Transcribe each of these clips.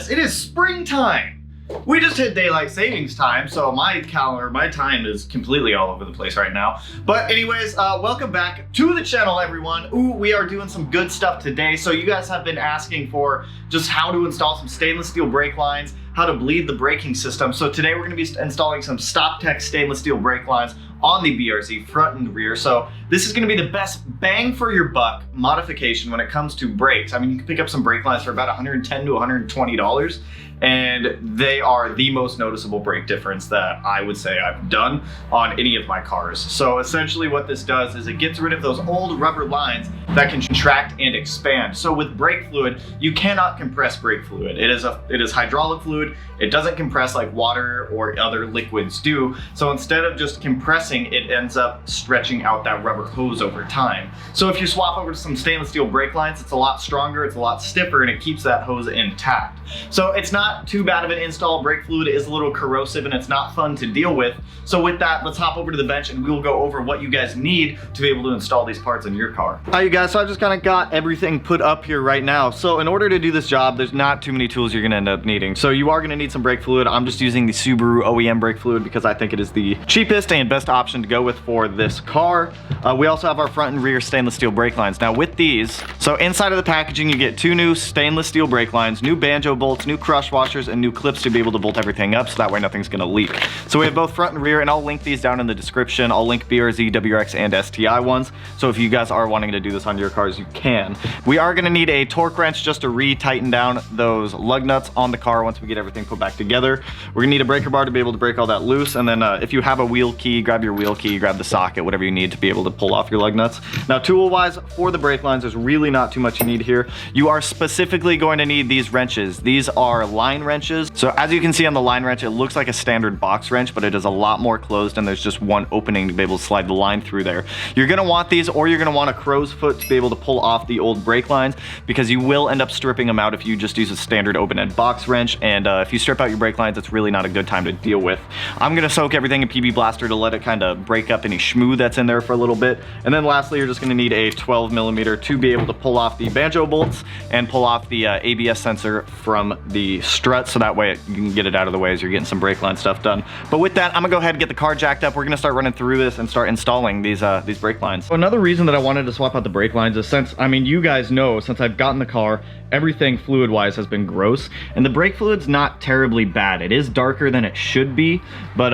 yes, it is springtime. We just hit daylight savings time, so my time is completely all over the place right now. But anyways, welcome back to the channel, everyone. Ooh, we are doing some good stuff today. So you guys have been asking for just how to install some stainless steel brake lines, how to bleed the braking system. So today we're gonna be installing some Stoptech stainless steel brake lines on the BRZ front and rear. So this is gonna be the best bang for your buck modification when it comes to brakes. I mean, you can pick up some brake lines for about $110 to $120. And they are the most noticeable brake difference that I would say I've done on any of my cars. So essentially what this does is it gets rid of those old rubber lines that can contract and expand. So with brake fluid, you cannot compress brake fluid. It is hydraulic fluid. It doesn't compress like water or other liquids do. So instead of just compressing, it ends up stretching out that rubber hose over time. So if you swap over to some stainless steel brake lines, it's a lot stronger, it's a lot stiffer, and it keeps that hose intact. So it's not too bad of an install. Brake fluid is a little corrosive and it's not fun to deal with. So with that, let's hop over to the bench and we will go over what you guys need to be able to install these parts in your car. All right, you guys, so I just kind of got everything put up here right now. So in order to do this job, there's not too many tools you're gonna end up needing. So you are gonna need some brake fluid. I'm just using the Subaru OEM Brake Fluid because I think it is the cheapest and best option to go with for this car. We also have our front and rear stainless steel brake lines. Now with these, so inside of the packaging, you get 2 new stainless steel brake lines, new banjo bolts, new crush washers, and new clips to be able to bolt everything up so that way nothing's gonna leak. So we have both front and rear, and I'll link these down in the description. I'll link BRZ, WRX, and STI ones. So if you guys are wanting to do this on your cars, you can. We are gonna need a torque wrench just to re-tighten down those lug nuts on the car once we get everything put back together. We're gonna need a breaker bar to be able to break all that loose, and then if you have a wheel key, grab your wheel key, grab the socket, whatever you need to be able to pull off your lug nuts. Now tool-wise, for the brake lines, there's really not too much you need here. You are specifically going to need these wrenches. These are line wrenches. So as you can see on the line wrench, it looks like a standard box wrench, but it is a lot more closed and there's just one opening to be able to slide the line through there. You're gonna want these, or you're gonna want a crow's foot to be able to pull off the old brake lines, because you will end up stripping them out if you just use a standard open-end box wrench. And if you strip out your brake lines, it's really not a good time to deal with. I'm gonna soak everything in PB Blaster to let it kind of break up any schmoo that's in there for a little bit. And then lastly, you're just gonna need a 12mm to be able to pull off the banjo bolts and pull off the ABS sensor from the strut, so that way you can get it out of the way as you're getting some brake line stuff done. But with that, I'm gonna go ahead and get the car jacked up. We're gonna start running through this and start installing these brake lines. So another reason that I wanted to swap out the brake lines is since, I mean, you guys know, since I've gotten the car, everything fluid-wise has been gross, and the brake fluid's not terribly bad. It is darker than it should be, but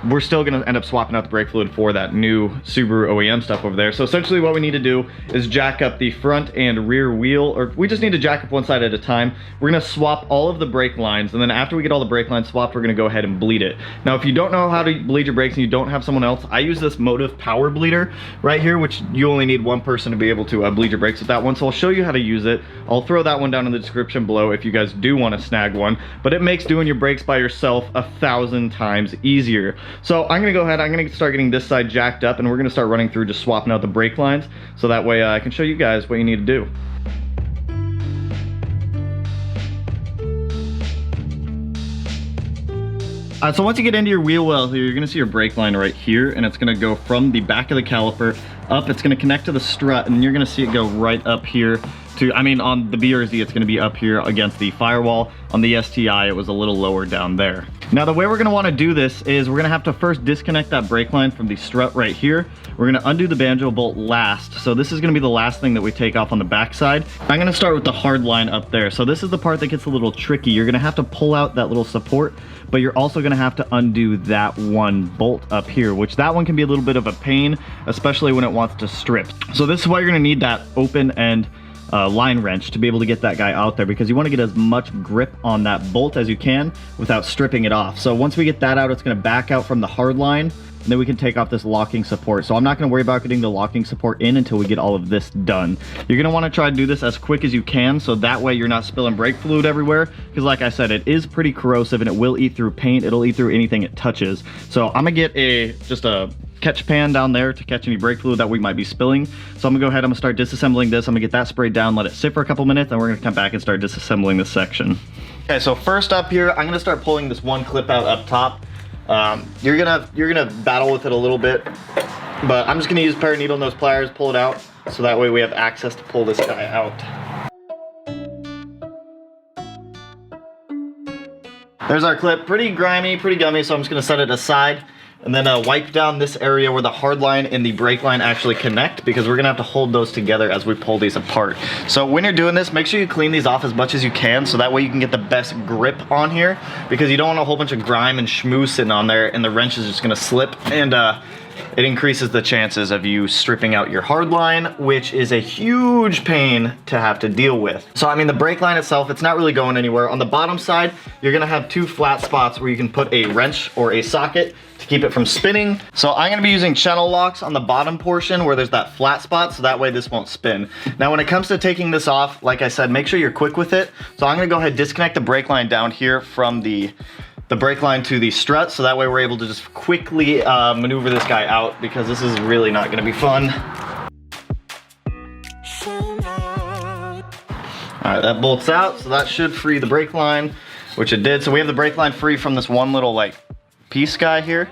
we're still gonna end up swapping out the brake fluid for that new Subaru OEM stuff over there. So essentially what we need to do is jack up the front and rear wheel, or we just need to jack up one side at a time. We're gonna swap all of the brake lines, and then after we get all the brake lines swapped, we're gonna go ahead and bleed it. Now, if you don't know how to bleed your brakes and you don't have someone else, I use this Motive Power Bleeder right here, which you only need one person to be able to bleed your brakes with that one. So I'll show you how to use it. I'll throw that one down in the description below if you guys do want to snag one, but it makes doing your brakes by yourself 1,000 times easier. So I'm gonna go ahead, I'm gonna start getting this side jacked up, and we're gonna start running through just swapping out the brake lines, so that way I can show you guys what you need to do. So once you get into your wheel well here, you're gonna see your brake line right here, and it's gonna go from the back of the caliper up. It's gonna connect to the strut, and you're gonna see it go right up here to, I mean, on the BRZ, it's gonna be up here against the firewall. On the STI, it was a little lower down there. Now, the way we're gonna wanna do this is we're gonna have to first disconnect that brake line from the strut right here. We're gonna undo the banjo bolt last. So this is gonna be the last thing that we take off on the back side. I'm gonna start with the hard line up there. So this is the part that gets a little tricky. You're gonna have to pull out that little support, but you're also gonna have to undo that one bolt up here, which that one can be a little bit of a pain, especially when it wants to strip. So this is why you're gonna need that open end line wrench to be able to get that guy out there, because you want to get as much grip on that bolt as you can without stripping it off. So once we get that out, it's going to back out from the hard line, and then we can take off this locking support. So I'm not going to worry about getting the locking support in until we get all of this done. You're going to want to try to do this as quick as you can, so that way you're not spilling brake fluid everywhere, because like I said, it is pretty corrosive and it will eat through paint. It'll eat through anything it touches. So I'm going to get just a catch pan down there to catch any brake fluid that we might be spilling. So I'm gonna go ahead, I'm gonna start disassembling this. I'm gonna get that sprayed down, let it sit for a couple minutes, and we're gonna come back and start disassembling this section. Okay, so first up here, I'm gonna start pulling this one clip out up top. You're gonna battle with it a little bit, but I'm just gonna use a pair of needle nose pliers, pull it out, so that way we have access to pull this guy out. There's our clip, pretty grimy, pretty gummy, so I'm just gonna set it aside and then wipe down this area where the hard line and the brake line actually connect, because we're gonna have to hold those together as we pull these apart. So when you're doing this, make sure you clean these off as much as you can, so that way you can get the best grip on here, because you don't want a whole bunch of grime and schmoo sitting on there and the wrench is just gonna slip, and it increases the chances of you stripping out your hard line, which is a huge pain to have to deal with. So I mean, the brake line itself, it's not really going anywhere. On the bottom side, you're gonna have 2 flat spots where you can put a wrench or a socket to keep it from spinning. So I'm gonna be using channel locks on the bottom portion where there's that flat spot, so that way this won't spin. Now when it comes to taking this off, like I said, make sure you're quick with it. So I'm gonna go ahead and disconnect the brake line down here from the brake line to the strut, so that way we're able to just quickly maneuver this guy out, because this is really not gonna be fun. All right, that bolts out, so that should free the brake line, which it did. So we have the brake line free from this one little like piece guy here.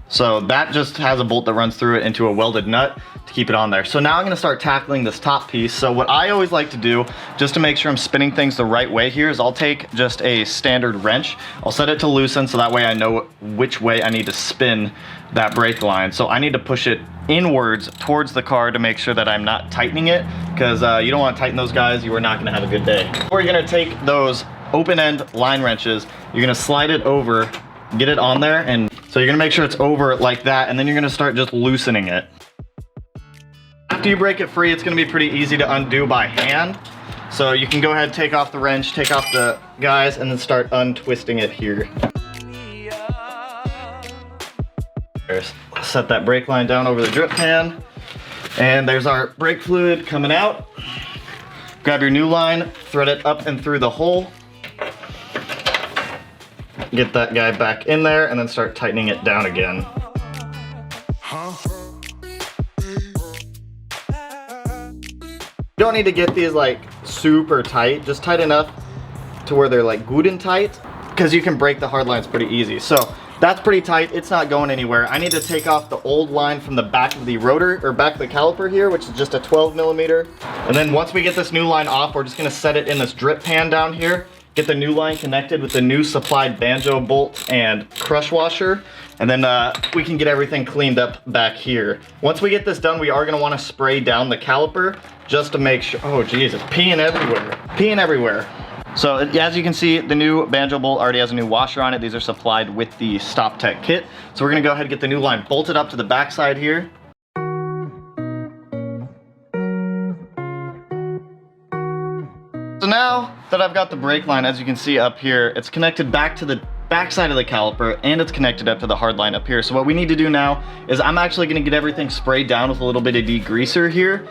So that just has a bolt that runs through it into a welded nut to keep it on there. So now I'm gonna start tackling this top piece. So what I always like to do, just to make sure I'm spinning things the right way here, is I'll take just a standard wrench. I'll set it to loosen, so that way I know which way I need to spin that brake line. So I need to push it inwards towards the car to make sure that I'm not tightening it, because you don't want to tighten those guys. You are not gonna have a good day. Or you're gonna take those open end line wrenches, you're gonna slide it over, get it on there, and so you're gonna make sure it's over like that, and then you're gonna start just loosening it. After you break it free, it's gonna be pretty easy to undo by hand. So you can go ahead, take off the wrench, take off the guys, and then start untwisting it here. Set that brake line down over the drip pan, and there's our brake fluid coming out. Grab your new line, thread it up and through the hole. Get that guy back in there, and then start tightening it down again. You don't need to get these like super tight, just tight enough to where they're like good and tight, because you can break the hard lines pretty easy. So that's pretty tight, it's not going anywhere. I need to take off the old line from the back of the rotor, or back of the caliper here, which is just a 12mm. And then once we get this new line off, we're just gonna set it in this drip pan down here, get the new line connected with the new supplied banjo bolt and crush washer, and then we can get everything cleaned up back here. Once we get this done, we are gonna wanna spray down the caliper just to make sure. Oh geez, it's peeing everywhere. Peeing everywhere. So as you can see, the new banjo bolt already has a new washer on it. These are supplied with the Stoptech kit. So we're gonna go ahead and get the new line bolted up to the back side here. So now that I've got the brake line, as you can see up here, it's connected back to the back side of the caliper, and it's connected up to the hard line up here. So what we need to do now is I'm actually gonna get everything sprayed down with a little bit of degreaser here,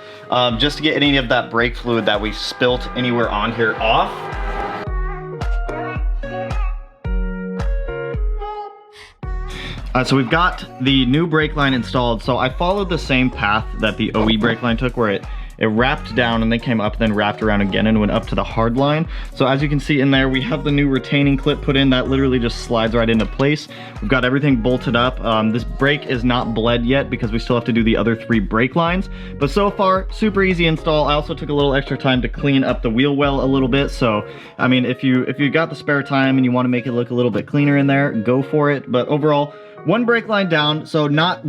just to get any of that brake fluid that we spilt anywhere on here off. So we've got the new brake line installed. So I followed the same path that the OE brake line took, where it wrapped down and then came up, then wrapped around again and went up to the hard line. So as you can see in there, we have the new retaining clip put in that literally just slides right into place. We've got everything bolted up. This brake is not bled yet because we still have to do the other 3 brake lines, but so far super easy install. I also took a little extra time to clean up the wheel well a little bit. So I mean, if you got the spare time and you want to make it look a little bit cleaner in there, go for it. But overall, 1 brake line down, so not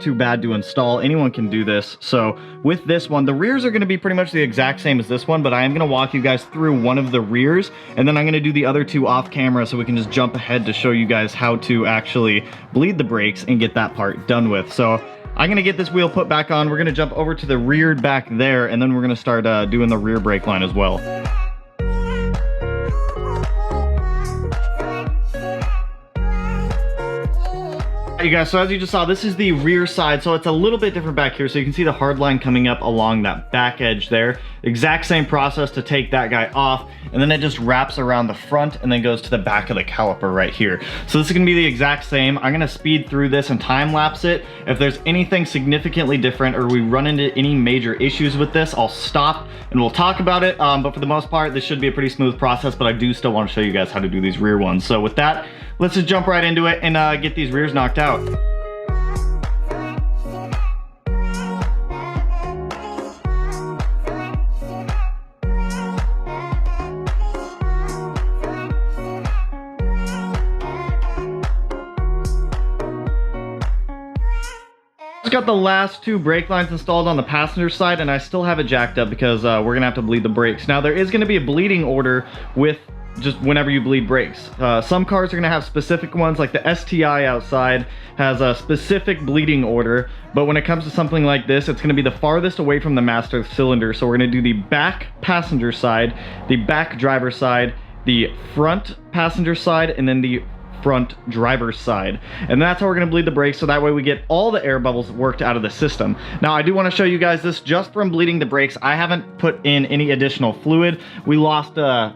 too bad to install. Anyone can do this. So with this one, the rears are going to be pretty much the exact same as this one, but I am going to walk you guys through one of the rears, and then I'm going to do the other 2 off camera, so we can just jump ahead to show you guys how to actually bleed the brakes and get that part done with. So I'm going to get this wheel put back on. We're going to jump over to the rear back there, and then we're going to start doing the rear brake line as well. You guys, so as you just saw, this is the rear side, so it's a little bit different back here. So you can see the hard line coming up along that back edge there. Exact same process to take that guy off, and then it just wraps around the front and then goes to the back of the caliper right here. So this is gonna be the exact same. I'm gonna speed through this and time lapse it. If there's anything significantly different or we run into any major issues with this, I'll stop and we'll talk about it. But for the most part, this should be a pretty smooth process, but I do still want to show you guys how to do these rear ones. So with that, let's just jump right into it and get these rears knocked out. got the last 2 brake lines installed on the passenger side, and I still have it jacked up because we're gonna have to bleed the brakes. Now there is gonna be a bleeding order with just whenever you bleed brakes. Some cars are gonna have specific ones, like the STI outside has a specific bleeding order, but when it comes to something like this, it's gonna be the farthest away from the master cylinder. So we're gonna do the back passenger side, the back driver side, the front passenger side, and then the front driver's side, and that's how we're going to bleed the brakes, so that way we get all the air bubbles worked out of the system. Now I do want to show you guys this just from bleeding the brakes. I haven't put in any additional fluid. We lost a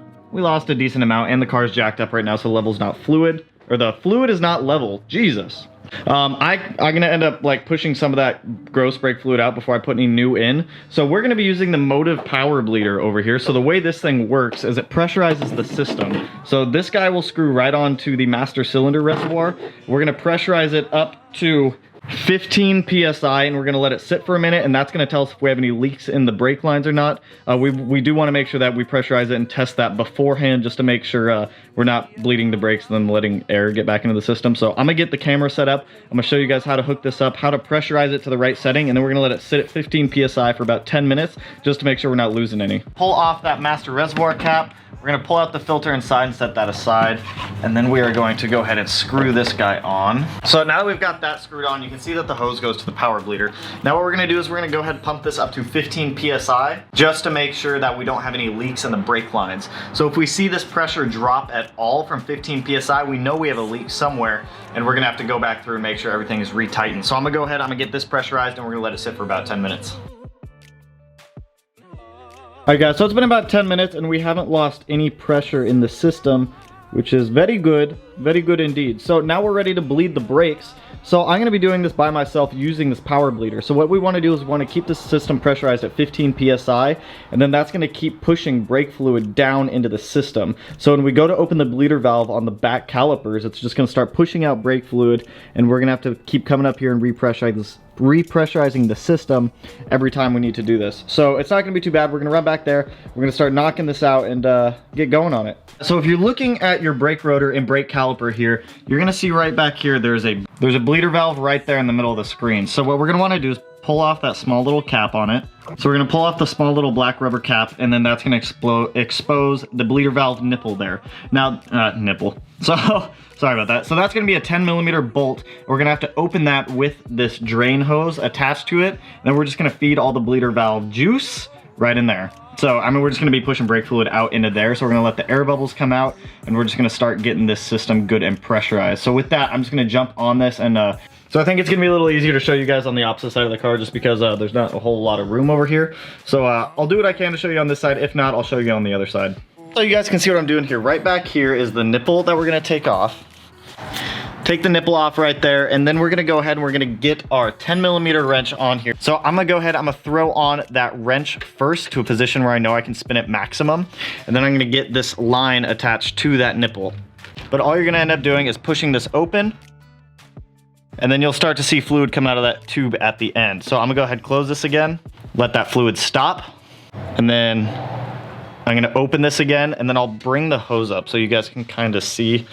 decent amount, and the car's jacked up right now, so the level's not fluid, or the fluid is not level. Jesus. I'm gonna end up like pushing some of that gross brake fluid out before I put any new in. So we're gonna be using the Motive Power Bleeder over here. So the way this thing works is it pressurizes the system. So this guy will screw right onto the master cylinder reservoir. We're gonna pressurize it up to 15 psi, and we're going to let it sit for a minute, and that's going to tell us if we have any leaks in the brake lines or not. We do want to make sure that we pressurize it and test that beforehand, just to make sure we're not bleeding the brakes and then letting air get back into the system. So I'm going to get the camera set up. I'm going to show you guys how to hook this up, how to pressurize it to the right setting, and then we're going to let it sit at 15 psi for about 10 minutes just to make sure we're not losing any. Pull off that master reservoir cap. We're going to pull out the filter inside and set that aside, and then we are going to go ahead and screw this guy on. So now that we've got that screwed on, you can see that the hose goes to the power bleeder. Now what we're going to do is we're going to go ahead and pump this up to 15 psi just to make sure that we don't have any leaks in the brake lines. So if we see this pressure drop at all from 15 psi, we know we have a leak somewhere, and we're going to have to go back through and make sure everything is retightened. So I'm going to go ahead, I'm going to get this pressurized, and we're going to let it sit for about 10 minutes. Alright guys, so it's been about 10 minutes and we haven't lost any pressure in the system, which is very good indeed. So now we're ready to bleed the brakes. So I'm going to be doing this by myself using this power bleeder. So what we want to do is we want to keep the system pressurized at 15 psi, and then that's going to keep pushing brake fluid down into the system. So when we go to open the bleeder valve on the back calipers, it's just going to start pushing out brake fluid, and we're going to have to keep coming up here and repressurizing the system every time we need to do this. So it's not going to be too bad. We're going to run back there, we're going to start knocking this out and get going on it. So if you're looking at your brake rotor and brake caliper here, you're going to see right back here there's a bleeder valve right there in the middle of the screen. So what we're going to want to do is pull off that small little cap on it. So we're going to pull off the small little black rubber cap, and then that's going to expose the bleeder valve nipple there. Now, nipple. So, sorry about that. So that's going to be a 10mm bolt. We're going to have to open that with this drain hose attached to it. And then we're just going to feed all the bleeder valve juice right in there. So, I mean, we're just going to be pushing brake fluid out into there. So we're going to let the air bubbles come out, and we're just going to start getting this system good and pressurized. So with that, I'm just going to jump on this, and so I think it's going to be a little easier to show you guys on the opposite side of the car, just because there's not a whole lot of room over here. So I'll do what I can to show you on this side. If not, I'll show you on the other side. So you guys can see what I'm doing here. Right back here is the nipple that we're going to take off. Take the nipple off right there, and then we're gonna go ahead and we're gonna get our 10mm wrench on here. So I'm gonna go ahead, I'm gonna throw on that wrench first to a position where I know I can spin it maximum, and then I'm gonna get this line attached to that nipple. But all you're gonna end up doing is pushing this open, and then you'll start to see fluid come out of that tube at the end. So I'm gonna go ahead and close this again, let that fluid stop, and then I'm gonna open this again, and then I'll bring the hose up so you guys can kind of see.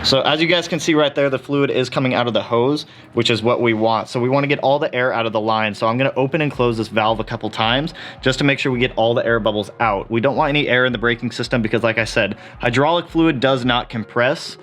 So as you guys can see right there, the fluid is coming out of the hose, which is what we want. So we want to get all the air out of the line. So I'm going to open and close this valve a couple times just to make sure we get all the air bubbles out. We don't want any air in the braking system because, like I said, hydraulic fluid does not compress.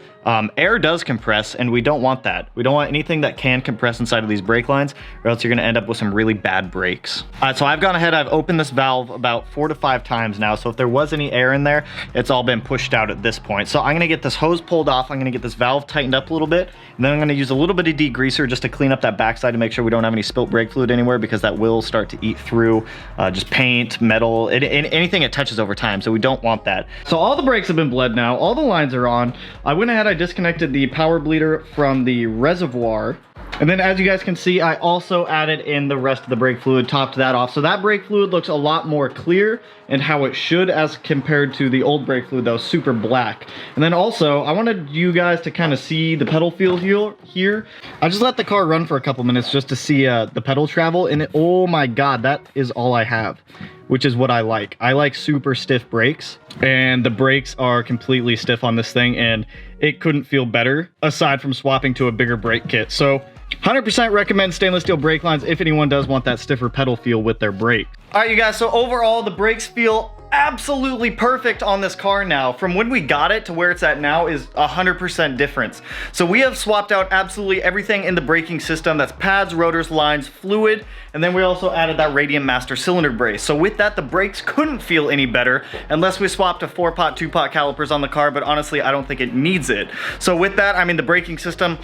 Air does compress, and we don't want that. We don't want anything that can compress inside of these brake lines, or else you're going to end up with some really bad brakes. So I've gone ahead, I've opened this valve about 4 to 5 times now, so if there was any air in there, it's all been pushed out at this point. So I'm going to get this hose pulled off, I'm going to get this valve tightened up a little bit, and then I'm going to use a little bit of degreaser just to clean up that backside to make sure we don't have any spilt brake fluid anywhere, because that will start to eat through just paint, metal, anything it touches over time, so we don't want that. So all the brakes have been bled now, all the lines are on. I went ahead, I disconnected the power bleeder from the reservoir, and then as you guys can see, I also added in the rest of the brake fluid, topped that off. So that brake fluid looks a lot more clear and how it should as compared to the old brake fluid that was super black. And then also, I wanted you guys to kind of see the pedal feel here. I just let the car run for a couple minutes just to see the pedal travel, and oh my god, that is all I have, which is what I like. I like super stiff brakes, and the brakes are completely stiff on this thing, and it couldn't feel better aside from swapping to a bigger brake kit. So 100% recommend stainless steel brake lines if anyone does want that stiffer pedal feel with their brake. All right, you guys, so overall the brakes feel absolutely perfect on this car now. From when we got it to where it's at now is 100% difference. So we have swapped out absolutely everything in the braking system. That's pads, rotors, lines, fluid, and then we also added that Radium Master cylinder brace. So with that, the brakes couldn't feel any better unless we swapped to 4-pot, 2-pot calipers on the car, but honestly, I don't think it needs it. So with that, I mean, the braking system,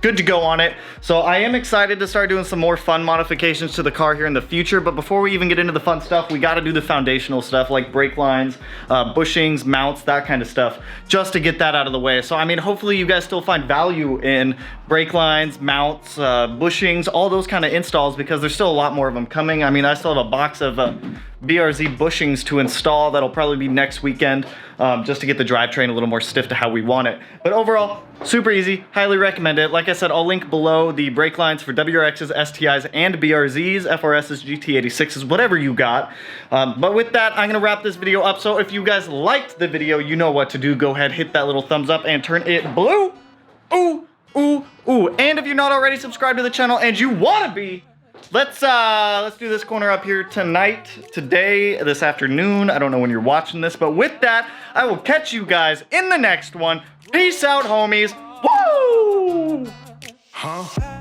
good to go on it. So I am excited to start doing some more fun modifications to the car here in the future, but before we even get into the fun stuff, we got to do the foundational stuff like brake lines, bushings, mounts, that kind of stuff, just to get that out of the way. So I mean, hopefully you guys still find value in brake lines, mounts, bushings, all those kind of installs, because there's still a lot more of them coming. I mean, I still have a box of BRZ bushings to install. That'll probably be next weekend, just to get the drivetrain a little more stiff to how we want it. But overall, super easy, highly recommend it. Like I said, I'll link below the brake lines for WRXs, STIs, and BRZs, FRSs, GT86s, whatever you got. But with that, I'm gonna wrap this video up. So if you guys liked the video, you know what to do. Go ahead, hit that little thumbs up and turn it blue. Ooh, ooh, ooh. And if you're not already subscribed to the channel and you wanna be, let's do this corner up here tonight, today, this afternoon. I don't know when you're watching this, but with that, I will catch you guys in the next one. Peace out, homies. Woo! Huh?